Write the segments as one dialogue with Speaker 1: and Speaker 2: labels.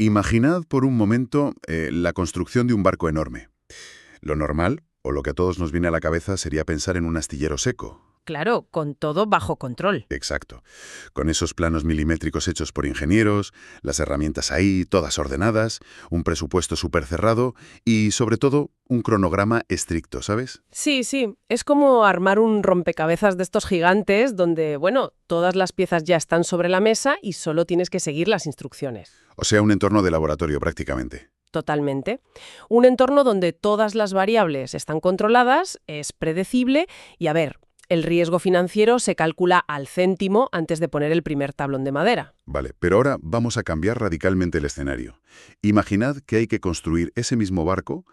Speaker 1: Imaginad por un momento la construcción de un barco enorme. Lo normal, o lo que a todos nos viene a la cabeza, sería pensar en un astillero seco.
Speaker 2: Claro, con todo bajo control.
Speaker 1: Exacto. Con esos planos milimétricos hechos por ingenieros, las herramientas ahí, todas ordenadas, un presupuesto súper cerrado y, sobre todo, un cronograma estricto, ¿sabes?
Speaker 2: Sí, sí, es como armar un rompecabezas de estos gigantes donde, bueno, todas las piezas ya están sobre la mesa y solo tienes que seguir las instrucciones.
Speaker 1: O sea, un entorno de laboratorio prácticamente.
Speaker 2: Totalmente. Un entorno donde todas las variables están controladas, es predecible y, a ver, el riesgo financiero se calcula al céntimo antes de poner el primer tablón de madera.
Speaker 1: Vale, pero ahora vamos a cambiar radicalmente el escenario. Imaginad que hay que construir ese mismo barco,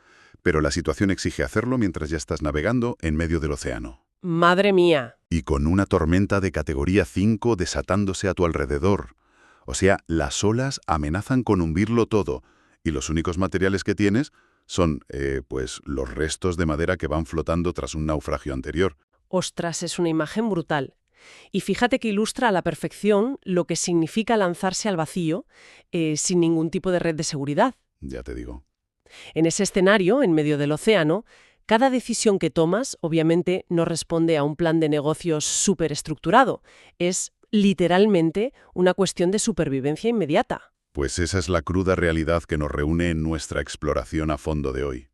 Speaker 1: pero la situación exige hacerlo mientras ya estás navegando en medio del océano.
Speaker 2: ¡Madre mía!
Speaker 1: Y con una tormenta de categoría 5 desatándose a tu alrededor. O sea, las olas amenazan con hundirlo todo, y los únicos materiales que tienes son, pues, los restos de madera que van flotando tras un naufragio anterior.
Speaker 2: Ostras, es una imagen brutal. Y fíjate que ilustra a la perfección lo que significa lanzarse al vacío sin ningún tipo de red de seguridad.
Speaker 1: Ya te digo.
Speaker 2: En ese escenario, en medio del océano, cada decisión que tomas, obviamente, no responde a un plan de negocios súper estructurado. Es literalmente una cuestión de supervivencia inmediata.
Speaker 1: Pues esa es la cruda realidad que nos reúne en nuestra exploración a fondo de hoy.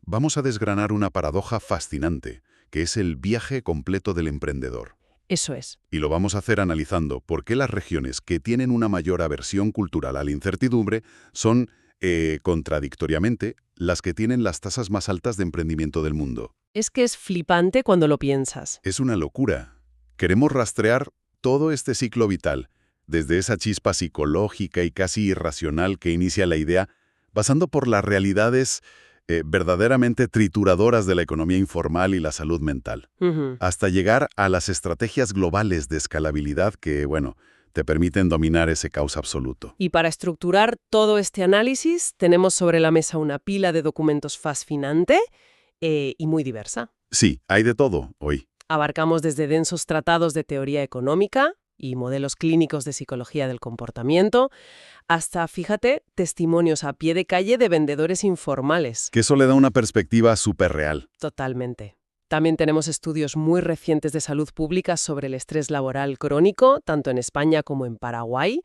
Speaker 1: Vamos a desgranar una paradoja fascinante, que es el viaje completo del emprendedor.
Speaker 2: Eso es.
Speaker 1: Y lo vamos a hacer analizando por qué las regiones que tienen una mayor aversión cultural a la incertidumbre son, contradictoriamente, las que tienen las tasas más altas de emprendimiento del mundo.
Speaker 2: Es que es flipante cuando lo piensas.
Speaker 1: Es una locura. Queremos rastrear todo este ciclo vital, desde esa chispa psicológica y casi irracional que inicia la idea, pasando por las realidades verdaderamente trituradoras de la economía informal y la salud mental,
Speaker 2: Ujú.
Speaker 1: hasta llegar a las estrategias globales de escalabilidad que, bueno, te permiten dominar ese caos absoluto.
Speaker 2: Y para estructurar todo este análisis, tenemos sobre la mesa una pila de documentos fascinante y muy diversa.
Speaker 1: Sí, hay de todo hoy.
Speaker 2: Abarcamos desde densos tratados de teoría económica y modelos clínicos de psicología del comportamiento, hasta, fíjate, testimonios a pie de calle de vendedores informales.
Speaker 1: Que eso le da una perspectiva súper real.
Speaker 2: Totalmente. También tenemos estudios muy recientes de salud pública sobre el estrés laboral crónico, tanto en España como en Paraguay.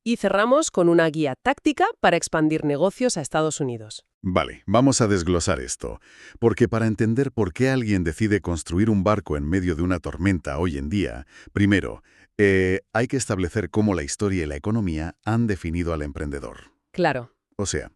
Speaker 2: Y cerramos con una guía táctica para expandir negocios a Estados Unidos.
Speaker 1: Vale, vamos a desglosar esto, porque para entender por qué alguien decide construir un barco en medio de una tormenta hoy en día, primero, hay que establecer cómo la historia y la economía han definido al emprendedor.
Speaker 2: Claro.
Speaker 1: O sea,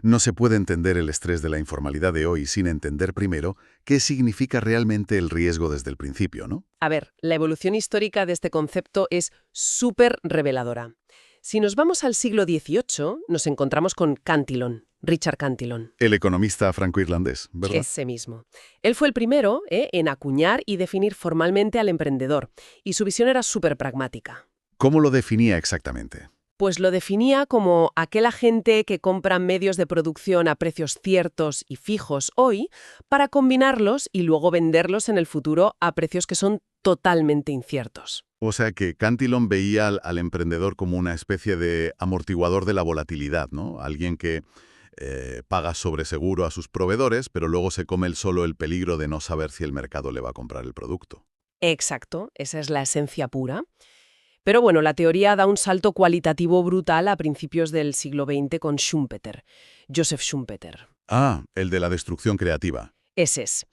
Speaker 1: no se puede entender el estrés de la informalidad de hoy sin entender primero qué significa realmente el riesgo desde el principio, ¿no?
Speaker 2: A ver, la evolución histórica de este concepto es súper reveladora. Si nos vamos al siglo XVIII, nos encontramos con Cantillon, Richard Cantillon.
Speaker 1: El economista franco-irlandés, ¿verdad?
Speaker 2: Ese mismo. Él fue el primero en acuñar y definir formalmente al emprendedor, y su visión era súper pragmática.
Speaker 1: ¿Cómo lo definía exactamente?
Speaker 2: Pues lo definía como aquel agente que compra medios de producción a precios ciertos y fijos hoy para combinarlos y luego venderlos en el futuro a precios que son totalmente inciertos.
Speaker 1: O sea que Cantillon veía al emprendedor como una especie de amortiguador de la volatilidad, ¿no? Alguien que paga sobre seguro a sus proveedores, pero luego se come solo el peligro de no saber si el mercado le va a comprar el producto.
Speaker 2: Exacto, esa es la esencia pura. Pero bueno, la teoría da un salto cualitativo brutal a principios del siglo XX con Schumpeter, Joseph Schumpeter.
Speaker 1: Ah, el de la destrucción creativa.
Speaker 2: Ese es.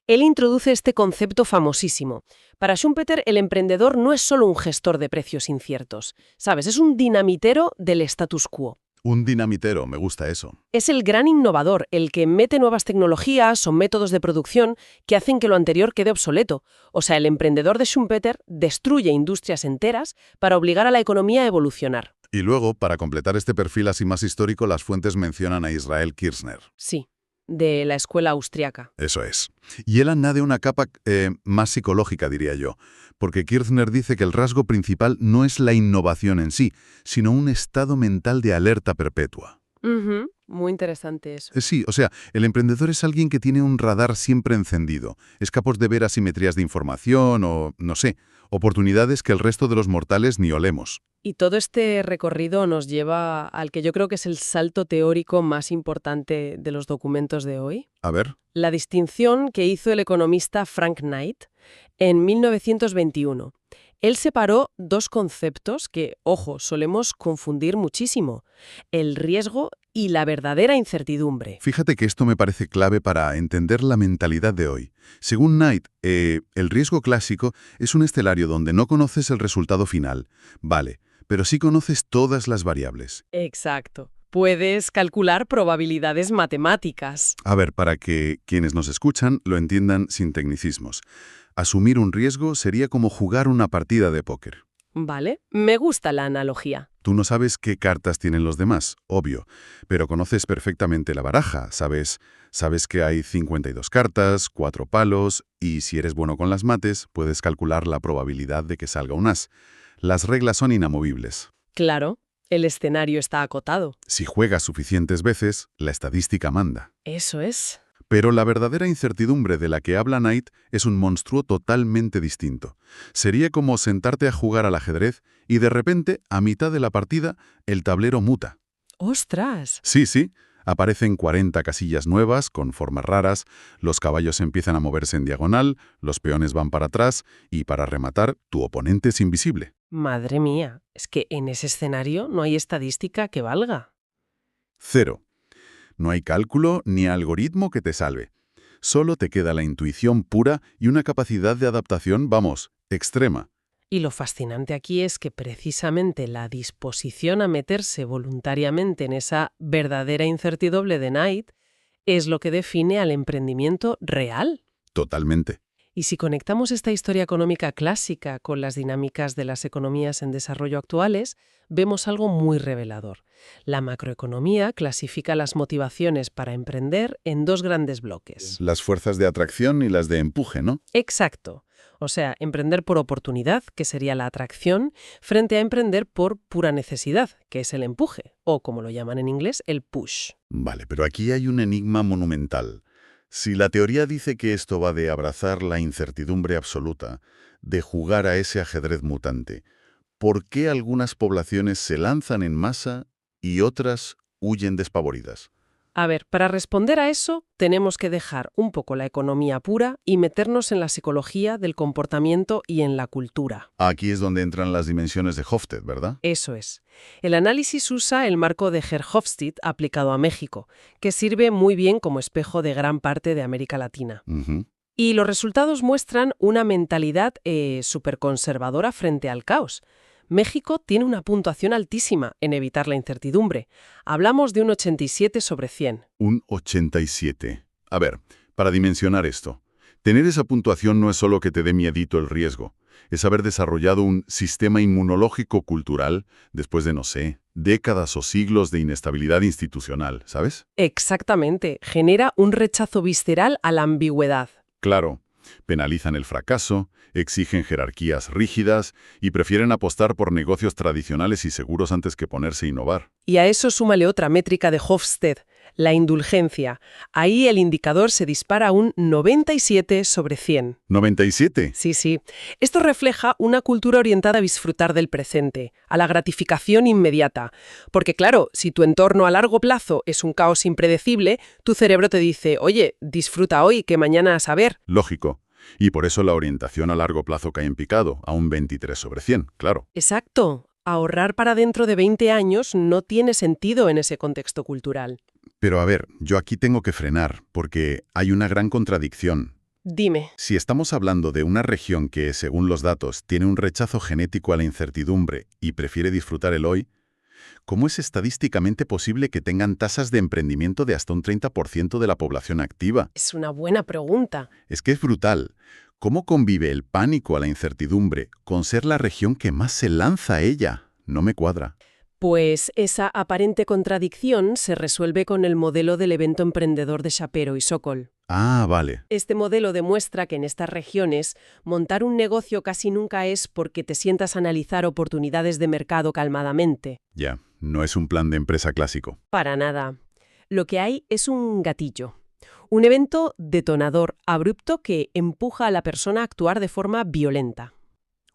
Speaker 2: Él introduce este concepto famosísimo. Para Schumpeter, el emprendedor no es solo un gestor de precios inciertos, ¿sabes? Es un dinamitero del status quo.
Speaker 1: Un dinamitero, me gusta eso.
Speaker 2: Es el gran innovador, el que mete nuevas tecnologías o métodos de producción que hacen que lo anterior quede obsoleto. O sea, el emprendedor de Schumpeter destruye industrias enteras para obligar a la economía a evolucionar.
Speaker 1: Y luego, para completar este perfil así más histórico, las fuentes mencionan a Israel Kirzner.
Speaker 2: Sí, de la escuela austriaca.
Speaker 1: Eso es. Y él añade una capa más psicológica, diría yo, porque Kirzner dice que el rasgo principal no es la innovación en sí, sino un estado mental de alerta perpetua.
Speaker 2: Muy interesante eso.
Speaker 1: Sí, o sea, el emprendedor es alguien que tiene un radar siempre encendido, es capaz de ver asimetrías de información o, no sé, oportunidades que el resto de los mortales ni olemos.
Speaker 2: Y todo este recorrido nos lleva al que yo creo que es el salto teórico más importante de los documentos de hoy.
Speaker 1: A ver.
Speaker 2: La distinción que hizo el economista Frank Knight en 1921. Él separó dos conceptos que, ojo, solemos confundir muchísimo: el riesgo y la verdadera incertidumbre.
Speaker 1: Fíjate que esto me parece clave para entender la mentalidad de hoy. Según Knight, el riesgo clásico es un escenario donde no conoces el resultado final. Vale, pero sí conoces todas las variables.
Speaker 2: Exacto. Puedes calcular probabilidades matemáticas.
Speaker 1: A ver, para que quienes nos escuchan lo entiendan sin tecnicismos. Asumir un riesgo sería como jugar una partida de póker.
Speaker 2: Vale, me gusta la analogía.
Speaker 1: Tú no sabes qué cartas tienen los demás, obvio, pero conoces perfectamente la baraja, sabes que hay 52 cartas, 4 palos, y si eres bueno con las mates, puedes calcular la probabilidad de que salga un as. Las reglas son inamovibles.
Speaker 2: Claro, el escenario está acotado.
Speaker 1: Si juegas suficientes veces, la estadística manda.
Speaker 2: Eso es.
Speaker 1: Pero la verdadera incertidumbre de la que habla Knight es un monstruo totalmente distinto. Sería como sentarte a jugar al ajedrez y de repente, a mitad de la partida, el tablero muta.
Speaker 2: ¡Ostras!
Speaker 1: Sí, aparecen 40 casillas nuevas con formas raras, los caballos empiezan a moverse en diagonal, los peones van para atrás y, para rematar, tu oponente es invisible.
Speaker 2: Madre mía, es que en ese escenario no hay estadística que valga.
Speaker 1: 0. No hay cálculo ni algoritmo que te salve. Solo te queda la intuición pura y una capacidad de adaptación, vamos, extrema.
Speaker 2: Y lo fascinante aquí es que precisamente la disposición a meterse voluntariamente en esa verdadera incertidumbre de Knight es lo que define al emprendimiento real.
Speaker 1: Totalmente.
Speaker 2: Y si conectamos esta historia económica clásica con las dinámicas de las economías en desarrollo actuales, vemos algo muy revelador. La macroeconomía clasifica las motivaciones para emprender en dos grandes bloques.
Speaker 1: Las fuerzas de atracción y las de empuje, ¿no?
Speaker 2: Exacto. O sea, emprender por oportunidad, que sería la atracción, frente a emprender por pura necesidad, que es el empuje, o como lo llaman en inglés, el push.
Speaker 1: Vale, pero aquí hay un enigma monumental. Si la teoría dice que esto va de abrazar la incertidumbre absoluta, de jugar a ese ajedrez mutante, ¿por qué algunas poblaciones se lanzan en masa y otras huyen despavoridas?
Speaker 2: A ver, para responder a eso, tenemos que dejar un poco la economía pura y meternos en la psicología del comportamiento y en la cultura.
Speaker 1: Aquí es donde entran las dimensiones de Hofstede, ¿verdad?
Speaker 2: Eso es. El análisis usa el marco de Hofstede aplicado a México, que sirve muy bien como espejo de gran parte de América Latina.
Speaker 1: Ujú.
Speaker 2: Y los resultados muestran una mentalidad superconservadora frente al caos. México tiene una puntuación altísima en evitar la incertidumbre. Hablamos de un 87 sobre 100.
Speaker 1: Un 87. A ver, para dimensionar esto, tener esa puntuación no es solo que te dé miedito el riesgo, es haber desarrollado un sistema inmunológico cultural después de, no sé, décadas o siglos de inestabilidad institucional, ¿sabes?
Speaker 2: Exactamente. Genera un rechazo visceral a la ambigüedad.
Speaker 1: Claro, penalizan el fracaso, exigen jerarquías rígidas y prefieren apostar por negocios tradicionales y seguros antes que ponerse a innovar.
Speaker 2: Y a eso súmale otra métrica de Hofstede, la indulgencia. Ahí el indicador se dispara a un 97 sobre 100.
Speaker 1: ¿97?
Speaker 2: Sí. Esto refleja una cultura orientada a disfrutar del presente, a la gratificación inmediata. Porque claro, si tu entorno a largo plazo es un caos impredecible, tu cerebro te dice, oye, disfruta hoy, que mañana a saber.
Speaker 1: Lógico. Y por eso la orientación a largo plazo cae en picado, a un 23 sobre 100, claro.
Speaker 2: Exacto. Ahorrar para dentro de 20 años no tiene sentido en ese contexto cultural.
Speaker 1: Pero a ver, yo aquí tengo que frenar, porque hay una gran contradicción.
Speaker 2: Dime.
Speaker 1: Si estamos hablando de una región que, según los datos, tiene un rechazo genético a la incertidumbre y prefiere disfrutar el hoy, ¿cómo es estadísticamente posible que tengan tasas de emprendimiento de hasta un 30% de la población activa?
Speaker 2: Es una buena pregunta.
Speaker 1: Es que es brutal. ¿Cómo convive el pánico a la incertidumbre con ser la región que más se lanza a ella? No me cuadra.
Speaker 2: Pues esa aparente contradicción se resuelve con el modelo del evento emprendedor de Shapiro y Sokol.
Speaker 1: Ah, vale.
Speaker 2: Este modelo demuestra que en estas regiones montar un negocio casi nunca es porque te sientas a analizar oportunidades de mercado calmadamente.
Speaker 1: Ya, no es un plan de empresa clásico.
Speaker 2: Para nada. Lo que hay es un gatillo. Un evento detonador abrupto que empuja a la persona a actuar de forma violenta.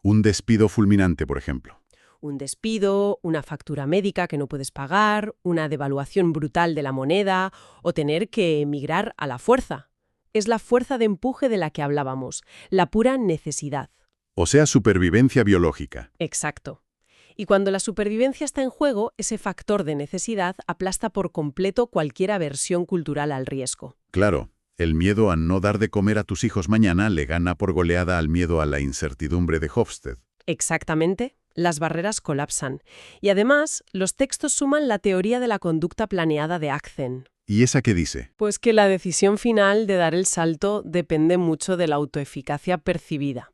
Speaker 1: Un despido fulminante, por ejemplo.
Speaker 2: un despido, una factura médica que no puedes pagar, una devaluación brutal de la moneda o tener que emigrar a la fuerza. Es la fuerza de empuje de la que hablábamos, la pura necesidad.
Speaker 1: O sea, supervivencia biológica.
Speaker 2: Exacto. Y cuando la supervivencia está en juego, ese factor de necesidad aplasta por completo cualquier aversión cultural al riesgo.
Speaker 1: Claro, el miedo a no dar de comer a tus hijos mañana le gana por goleada al miedo a la incertidumbre de Hofstede.
Speaker 2: Exactamente. Las barreras colapsan. Y además, los textos suman la teoría de la conducta planeada de Aczen.
Speaker 1: ¿Y esa qué dice?
Speaker 2: Pues que la decisión final de dar el salto depende mucho de la autoeficacia percibida.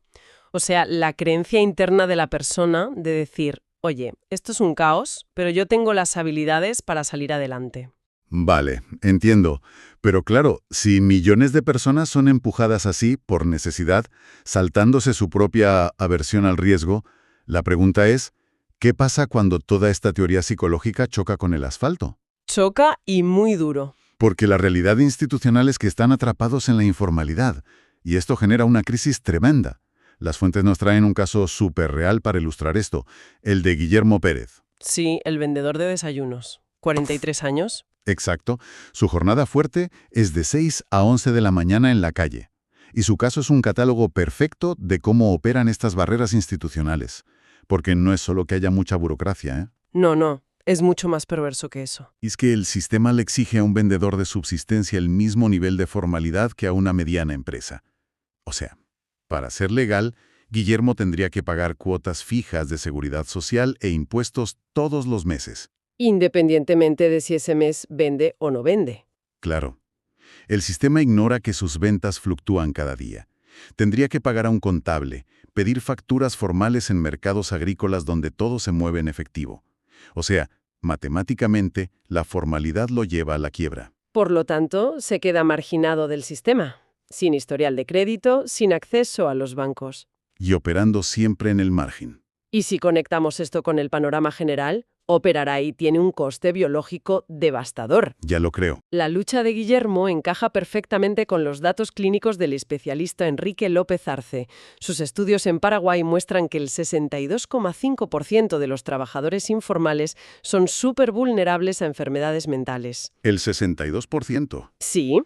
Speaker 2: O sea, la creencia interna de la persona de decir, oye, esto es un caos, pero yo tengo las habilidades para salir adelante.
Speaker 1: Vale, entiendo. Pero claro, si millones de personas son empujadas así, por necesidad, saltándose su propia aversión al riesgo, la pregunta es, ¿qué pasa cuando toda esta teoría psicológica choca con el asfalto?
Speaker 2: Choca y muy duro.
Speaker 1: Porque la realidad institucional es que están atrapados en la informalidad, y esto genera una crisis tremenda. Las fuentes nos traen un caso súper real para ilustrar esto, el de Guillermo Pérez.
Speaker 2: Sí, el vendedor de desayunos. 43 años.
Speaker 1: Exacto. Su jornada fuerte es de 6 a 11 de la mañana en la calle. Y su caso es un catálogo perfecto de cómo operan estas barreras institucionales. Porque no es solo que haya mucha burocracia, ¿eh?
Speaker 2: No, es mucho más perverso que eso.
Speaker 1: Y es que el sistema le exige a un vendedor de subsistencia el mismo nivel de formalidad que a una mediana empresa. O sea, para ser legal, Guillermo tendría que pagar cuotas fijas de seguridad social e impuestos todos los meses.
Speaker 2: Independientemente de si ese mes vende o no vende.
Speaker 1: Claro. El sistema ignora que sus ventas fluctúan cada día. Tendría que pagar a un contable, pedir facturas formales en mercados agrícolas donde todo se mueve en efectivo. O sea, matemáticamente, la formalidad lo lleva a la quiebra.
Speaker 2: Por lo tanto, se queda marginado del sistema, sin historial de crédito, sin acceso a los bancos.
Speaker 1: Y operando siempre en el margen.
Speaker 2: Y si conectamos esto con el panorama general, operar ahí tiene un coste biológico devastador.
Speaker 1: Ya lo creo.
Speaker 2: La lucha de Guillermo encaja perfectamente con los datos clínicos del especialista Enrique López Arce. Sus estudios en Paraguay muestran que el 62,5% de los trabajadores informales son súper vulnerables a enfermedades mentales.
Speaker 1: El 62%.
Speaker 2: Sí.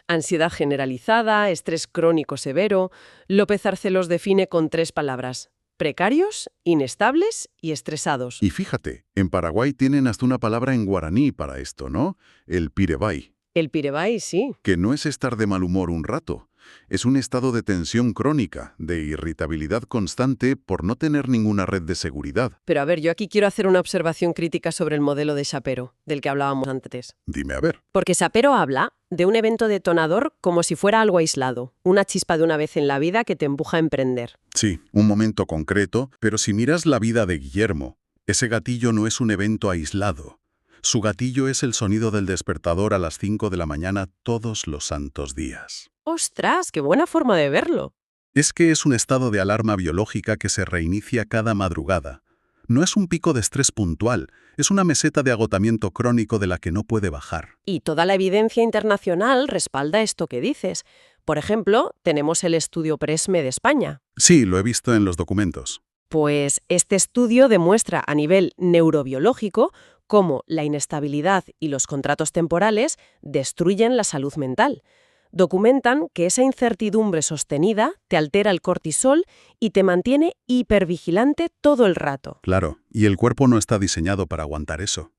Speaker 2: Ansiedad generalizada, estrés crónico severo. López Arce los define con 3 palabras: precarios, inestables y estresados.
Speaker 1: Y fíjate, en Paraguay tienen hasta una palabra en guaraní para esto, ¿no? El pirebay.
Speaker 2: El pirebay, sí.
Speaker 1: Que no es estar de mal humor un rato. Es un estado de tensión crónica, de irritabilidad constante por no tener ninguna red de seguridad.
Speaker 2: Pero a ver, yo aquí quiero hacer una observación crítica sobre el modelo de Shapero, del que hablábamos antes.
Speaker 1: Dime a ver.
Speaker 2: Porque Shapero habla de un evento detonador como si fuera algo aislado, una chispa de una vez en la vida que te empuja a emprender.
Speaker 1: Sí, un momento concreto, pero si miras la vida de Guillermo, ese gatillo no es un evento aislado. Su gatillo es el sonido del despertador a las 5 de la mañana todos los santos días.
Speaker 2: ¡Ostras, qué buena forma de verlo!
Speaker 1: Es que es un estado de alarma biológica que se reinicia cada madrugada. No es un pico de estrés puntual, es una meseta de agotamiento crónico de la que no puede bajar.
Speaker 2: Y toda la evidencia internacional respalda esto que dices. Por ejemplo, tenemos el estudio PRESME de España.
Speaker 1: Sí, lo he visto en los documentos.
Speaker 2: Pues este estudio demuestra a nivel neurobiológico cómo la inestabilidad y los contratos temporales destruyen la salud mental. Documentan que esa incertidumbre sostenida te altera el cortisol y te mantiene hipervigilante todo el rato.
Speaker 1: Claro, y el cuerpo no está diseñado para aguantar eso.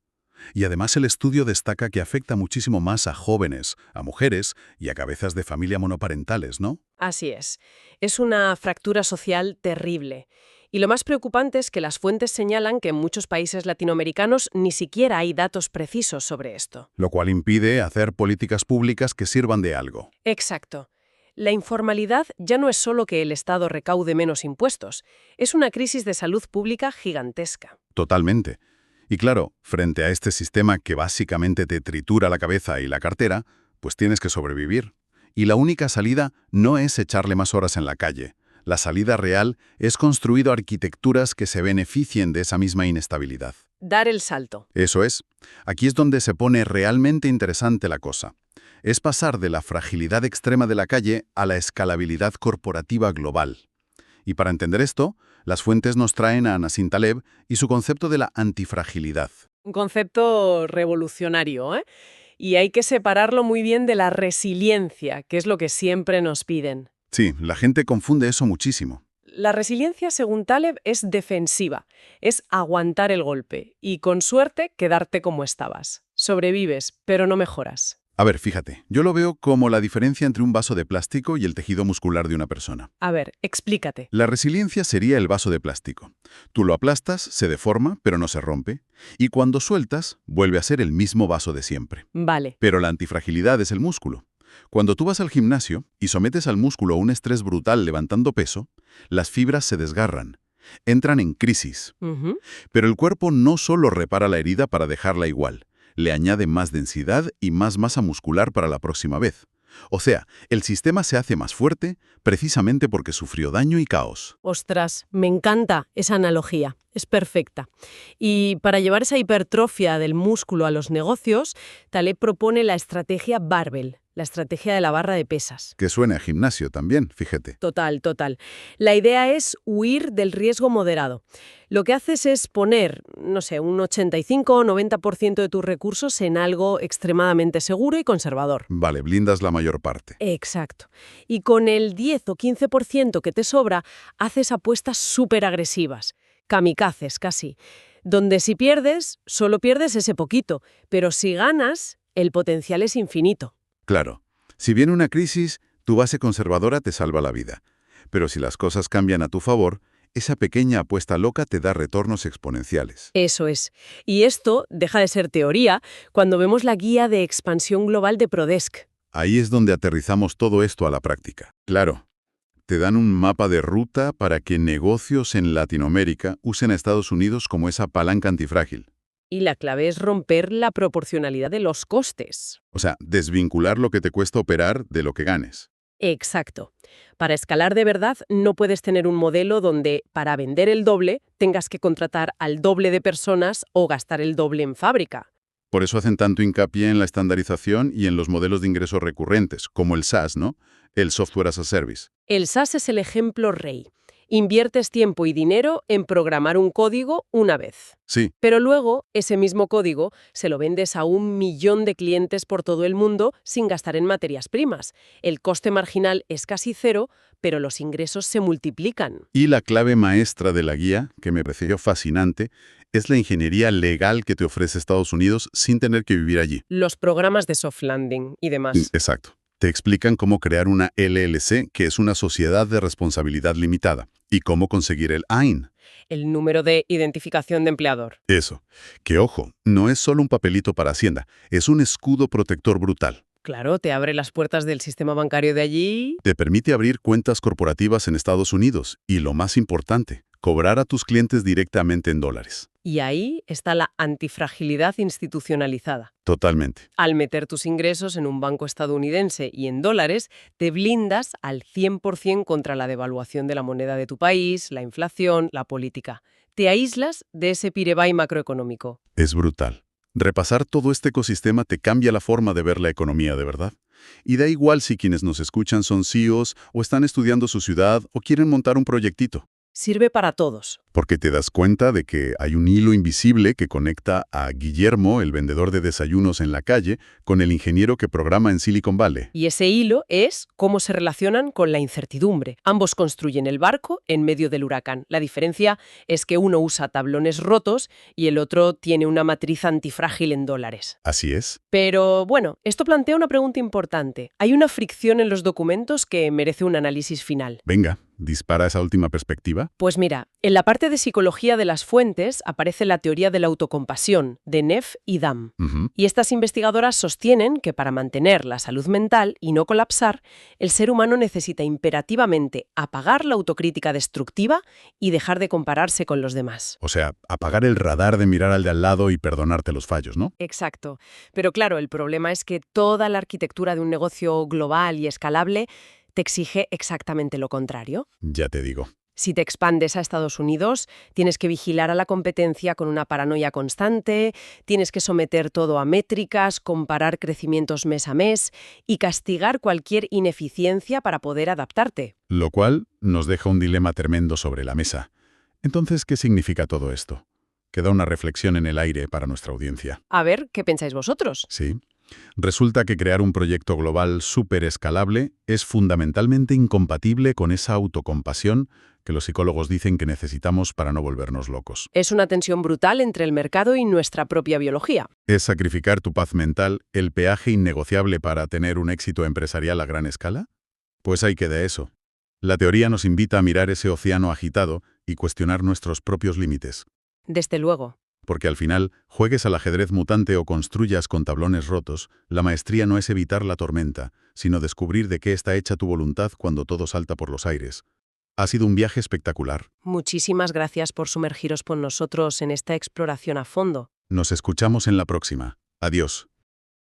Speaker 1: Y además el estudio destaca que afecta muchísimo más a jóvenes, a mujeres y a cabezas de familia monoparentales, ¿no?
Speaker 2: Así es. Es una fractura social terrible. Y lo más preocupante es que las fuentes señalan que en muchos países latinoamericanos ni siquiera hay datos precisos sobre esto.
Speaker 1: Lo cual impide hacer políticas públicas que sirvan de algo.
Speaker 2: Exacto. La informalidad ya no es solo que el Estado recaude menos impuestos, es una crisis de salud pública gigantesca.
Speaker 1: Totalmente. Y claro, frente a este sistema que básicamente te tritura la cabeza y la cartera, pues tienes que sobrevivir. Y la única salida no es echarle más horas en la calle. La salida real es construir arquitecturas que se beneficien de esa misma inestabilidad.
Speaker 2: Dar el salto.
Speaker 1: Eso es. Aquí es donde se pone realmente interesante la cosa. Es pasar de la fragilidad extrema de la calle a la escalabilidad corporativa global. Y para entender esto, Las fuentes nos traen a Nassim Taleb y su concepto de la antifragilidad.
Speaker 2: Un concepto revolucionario, ¿eh? Y hay que separarlo muy bien de la resiliencia, que es lo que siempre nos piden.
Speaker 1: Sí, la gente confunde eso muchísimo.
Speaker 2: La resiliencia, según Taleb, es defensiva, es aguantar el golpe y, con suerte, quedarte como estabas. Sobrevives, pero no mejoras.
Speaker 1: A ver, fíjate, yo lo veo como la diferencia entre un vaso de plástico y el tejido muscular de una persona.
Speaker 2: A ver, explícate.
Speaker 1: La resiliencia sería el vaso de plástico. Tú lo aplastas, se deforma, pero no se rompe, y cuando sueltas, vuelve a ser el mismo vaso de siempre.
Speaker 2: Vale.
Speaker 1: Pero la antifragilidad es el músculo. Cuando tú vas al gimnasio y sometes al músculo a un estrés brutal levantando peso, las fibras se desgarran, entran en crisis.
Speaker 2: Ujú.
Speaker 1: Pero el cuerpo no solo repara la herida para dejarla igual, le añade más densidad y más masa muscular para la próxima vez. O sea, el sistema se hace más fuerte precisamente porque sufrió daño y caos.
Speaker 2: Ostras, me encanta esa analogía. Es perfecta. Y para llevar esa hipertrofia del músculo a los negocios, Taleb propone la estrategia barbell, la estrategia de la barra de pesas.
Speaker 1: Que suene a gimnasio también, fíjate.
Speaker 2: Total, total. La idea es huir del riesgo moderado. Lo que haces es poner, no sé, un 85 o 90% de tus recursos en algo extremadamente seguro y conservador.
Speaker 1: Vale, blindas la mayor parte.
Speaker 2: Exacto. Y con el 10 o 15% que te sobra, haces apuestas súper agresivas, kamikazes casi, donde si pierdes, solo pierdes ese poquito, pero si ganas, el potencial es infinito.
Speaker 1: Claro, si viene una crisis, tu base conservadora te salva la vida. Pero si las cosas cambian a tu favor, esa pequeña apuesta loca te da retornos exponenciales.
Speaker 2: Eso es. Y esto deja de ser teoría cuando vemos la guía de expansión global de Prodesk.
Speaker 1: Ahí es donde aterrizamos todo esto a la práctica. Claro, te dan un mapa de ruta para que negocios en Latinoamérica usen a Estados Unidos como esa palanca antifrágil.
Speaker 2: Y la clave es romper la proporcionalidad de los costes.
Speaker 1: O sea, desvincular lo que te cuesta operar de lo que ganes.
Speaker 2: Exacto. Para escalar de verdad, no puedes tener un modelo donde, para vender el doble, tengas que contratar al doble de personas o gastar el doble en fábrica.
Speaker 1: Por eso hacen tanto hincapié en la estandarización y en los modelos de ingresos recurrentes, como el SaaS, ¿no? El Software as a Service.
Speaker 2: El SaaS es el ejemplo rey. Inviertes tiempo y dinero en programar un código una vez.
Speaker 1: Sí,
Speaker 2: Pero luego, ese mismo código se lo vendes a 1 millón de clientes por todo el mundo sin gastar en materias primas. El coste marginal es casi cero, pero los ingresos se multiplican.
Speaker 1: y la clave maestra de la guía, que me pareció fascinante, es la ingeniería legal que te ofrece Estados Unidos sin tener que vivir allí.
Speaker 2: Los programas de soft landing y demás.
Speaker 1: Exacto. Te explican cómo crear una LLC, que es una sociedad de responsabilidad limitada, y cómo conseguir el AIN.
Speaker 2: El número de identificación de empleador.
Speaker 1: Eso. Que ojo, no es solo un papelito para Hacienda, es un escudo protector brutal.
Speaker 2: Claro, te abre las puertas del sistema bancario de allí.
Speaker 1: Te permite abrir cuentas corporativas en Estados Unidos y, lo más importante, cobrar a tus clientes directamente en dólares.
Speaker 2: Y ahí está la antifragilidad institucionalizada.
Speaker 1: Totalmente.
Speaker 2: Al meter tus ingresos en un banco estadounidense y en dólares, te blindas al 100% contra la devaluación de la moneda de tu país, la inflación, la política. Te aíslas de ese pirebay macroeconómico.
Speaker 1: Es brutal. Repasar todo este ecosistema te cambia la forma de ver la economía de verdad. Y da igual si quienes nos escuchan son CEOs o están estudiando su ciudad o quieren montar un proyectito.
Speaker 2: Sirve para todos.
Speaker 1: Porque te das cuenta de que hay un hilo invisible que conecta a Guillermo, el vendedor de desayunos en la calle, con el ingeniero que programa en Silicon Valley.
Speaker 2: Y ese hilo es cómo se relacionan con la incertidumbre. Ambos construyen el barco en medio del huracán. La diferencia es que uno usa tablones rotos y el otro tiene una matriz antifrágil en dólares.
Speaker 1: Así es.
Speaker 2: Pero bueno, esto plantea una pregunta importante. Hay una fricción en los documentos que merece un análisis final.
Speaker 1: Venga, dispara esa última perspectiva.
Speaker 2: Pues mira, en la parte de psicología de las fuentes aparece la teoría de la autocompasión, de Neff y Dam.
Speaker 1: Ujú.
Speaker 2: Y estas investigadoras sostienen que para mantener la salud mental y no colapsar, el ser humano necesita imperativamente apagar la autocrítica destructiva y dejar de compararse con los demás.
Speaker 1: O sea, apagar el radar de mirar al de al lado y perdonarte los fallos, ¿no?
Speaker 2: Exacto. Pero claro, el problema es que toda la arquitectura de un negocio global y escalable te exige exactamente lo contrario.
Speaker 1: Ya te digo.
Speaker 2: Si te expandes a Estados Unidos, tienes que vigilar a la competencia con una paranoia constante, tienes que someter todo a métricas, comparar crecimientos mes a mes y castigar cualquier ineficiencia para poder adaptarte.
Speaker 1: Lo cual nos deja un dilema tremendo sobre la mesa. Entonces, ¿qué significa todo esto? Queda una reflexión en el aire para nuestra audiencia.
Speaker 2: A ver, ¿qué pensáis vosotros?
Speaker 1: Sí. Resulta que crear un proyecto global súper escalable es fundamentalmente incompatible con esa autocompasión que los psicólogos dicen que necesitamos para no volvernos locos.
Speaker 2: Es una tensión brutal entre el mercado y nuestra propia biología.
Speaker 1: ¿Es sacrificar tu paz mental el peaje innegociable para tener un éxito empresarial a gran escala? Pues ahí queda eso. La teoría nos invita a mirar ese océano agitado y cuestionar nuestros propios límites.
Speaker 2: Desde luego.
Speaker 1: Porque al final, juegues al ajedrez mutante o construyas con tablones rotos, la maestría no es evitar la tormenta, sino descubrir de qué está hecha tu voluntad cuando todo salta por los aires. Ha sido un viaje espectacular.
Speaker 2: Muchísimas gracias por sumergiros con nosotros en esta exploración a fondo.
Speaker 1: Nos escuchamos en la próxima. Adiós.